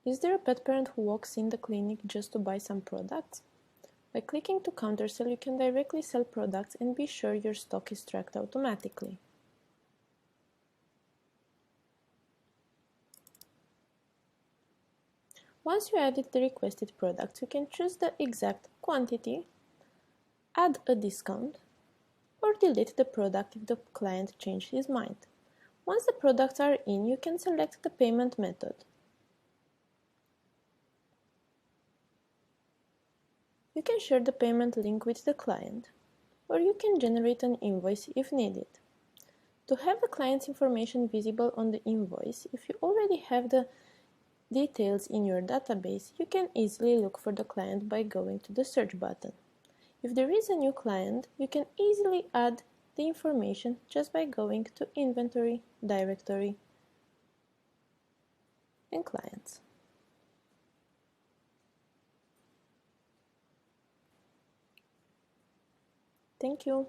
Is there a pet parent who walks in the clinic just to buy some products? By clicking to counter sell, you can directly sell products and be sure your stock is tracked automatically. Once you added the requested products, you can choose the exact quantity, add a discount, or delete the product if the client changed his mind. Once the products are in, you can select the payment method. You can share the payment link with the client, or you can generate an invoice if needed. To have the client's information visible on the invoice, if you already have the details in your database, you can easily look for the client by going to the search button. If there is a new client, you can easily add the information just by going to Inventory, Directory, and Clients. Thank you.